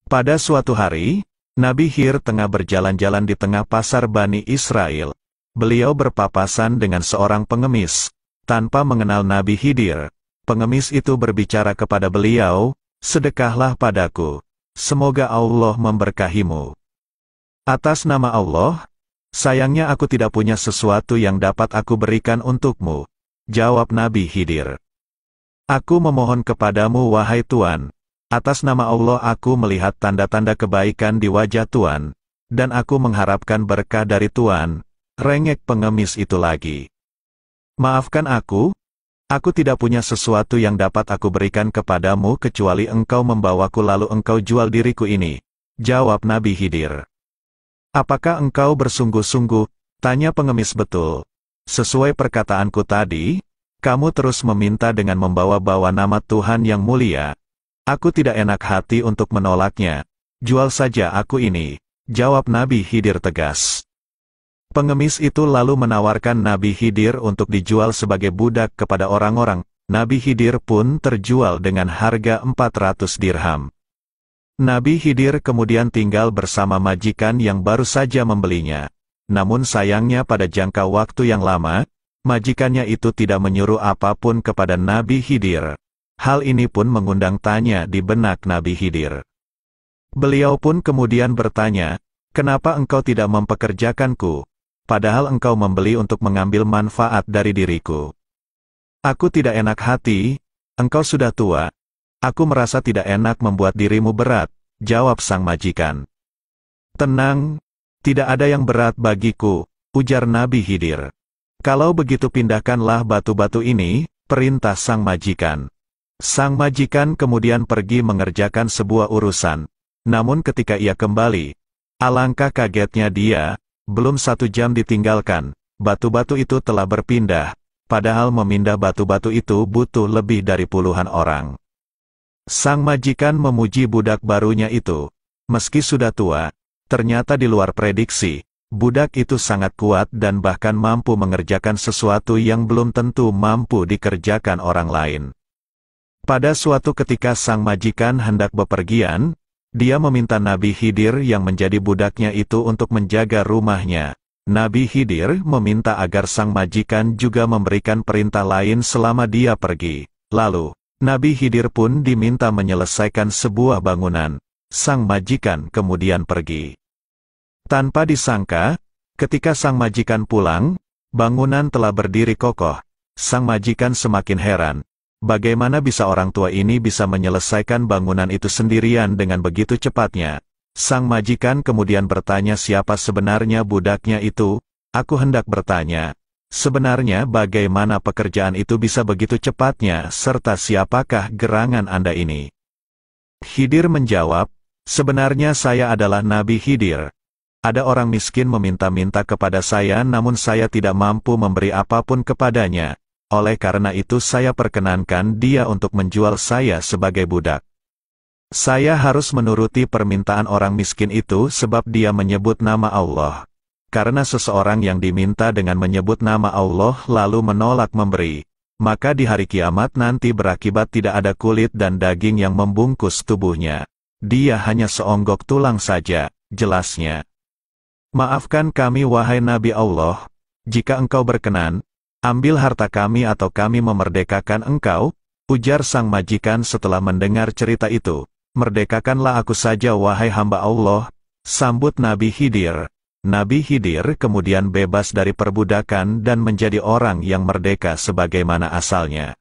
Pada suatu hari, Nabi Hir tengah berjalan-jalan di tengah pasar Bani Israel. Beliau berpapasan dengan seorang pengemis. Tanpa mengenal Nabi Khidir, pengemis itu berbicara kepada beliau, "Sedekahlah padaku. Semoga Allah memberkahimu." "Atas nama Allah, sayangnya aku tidak punya sesuatu yang dapat aku berikan untukmu," jawab Nabi Khidir. "Aku memohon kepadamu wahai Tuan, atas nama Allah aku melihat tanda-tanda kebaikan di wajah Tuan, dan aku mengharapkan berkah dari Tuan." Rengek pengemis itu lagi. "Maafkan aku tidak punya sesuatu yang dapat aku berikan kepadamu kecuali engkau membawaku lalu engkau jual diriku ini," jawab Nabi Khidir. "Apakah engkau bersungguh-sungguh?" tanya pengemis. "Betul. Sesuai perkataanku tadi, kamu terus meminta dengan membawa-bawa nama Tuhan yang mulia. Aku tidak enak hati untuk menolaknya. Jual saja aku ini," jawab Nabi Khidir tegas. Pengemis itu lalu menawarkan Nabi Khidir untuk dijual sebagai budak kepada orang-orang. Nabi Khidir pun terjual dengan harga 400 dirham. Nabi Khidir kemudian tinggal bersama majikan yang baru saja membelinya. Namun sayangnya pada jangka waktu yang lama, majikannya itu tidak menyuruh apapun kepada Nabi Khidir. Hal ini pun mengundang tanya di benak Nabi Khidir. Beliau pun kemudian bertanya, "Kenapa engkau tidak mempekerjakanku? Padahal engkau membeli untuk mengambil manfaat dari diriku." "Aku tidak enak hati, engkau sudah tua. Aku merasa tidak enak membuat dirimu berat," jawab sang majikan. "Tenang, tidak ada yang berat bagiku," ujar Nabi Khidir. "Kalau begitu pindahkanlah batu-batu ini," perintah sang majikan. Sang majikan kemudian pergi mengerjakan sebuah urusan. Namun ketika ia kembali, alangkah kagetnya dia. Belum 1 jam ditinggalkan, batu-batu itu telah berpindah, padahal memindah batu-batu itu butuh lebih dari puluhan orang. Sang majikan memuji budak barunya itu. Meski sudah tua, ternyata di luar prediksi, budak itu sangat kuat dan bahkan mampu mengerjakan sesuatu yang belum tentu mampu dikerjakan orang lain. Pada suatu ketika sang majikan hendak bepergian, dia meminta Nabi Khidir yang menjadi budaknya itu untuk menjaga rumahnya. Nabi Khidir meminta agar sang majikan juga memberikan perintah lain selama dia pergi. Lalu, Nabi Khidir pun diminta menyelesaikan sebuah bangunan. Sang majikan kemudian pergi. Tanpa disangka, ketika sang majikan pulang, bangunan telah berdiri kokoh. Sang majikan semakin heran. Bagaimana bisa orang tua ini bisa menyelesaikan bangunan itu sendirian dengan begitu cepatnya? Sang majikan kemudian bertanya siapa sebenarnya budaknya itu. "Aku hendak bertanya, sebenarnya bagaimana pekerjaan itu bisa begitu cepatnya serta siapakah gerangan Anda ini?" Khidir menjawab, "Sebenarnya saya adalah Nabi Khidir. Ada orang miskin meminta-minta kepada saya namun saya tidak mampu memberi apapun kepadanya. Oleh karena itu saya perkenankan dia untuk menjual saya sebagai budak. Saya harus menuruti permintaan orang miskin itu sebab dia menyebut nama Allah. Karena seseorang yang diminta dengan menyebut nama Allah lalu menolak memberi, maka di hari kiamat nanti berakibat tidak ada kulit dan daging yang membungkus tubuhnya. Dia hanya seonggok tulang saja," jelasnya. "Maafkan kami wahai Nabi Allah, jika engkau berkenan, ambil harta kami atau kami memerdekakan engkau," ujar sang majikan setelah mendengar cerita itu. "Merdekakanlah aku saja wahai hamba Allah," sambut Nabi Khidir. Nabi Khidir kemudian bebas dari perbudakan dan menjadi orang yang merdeka sebagaimana asalnya.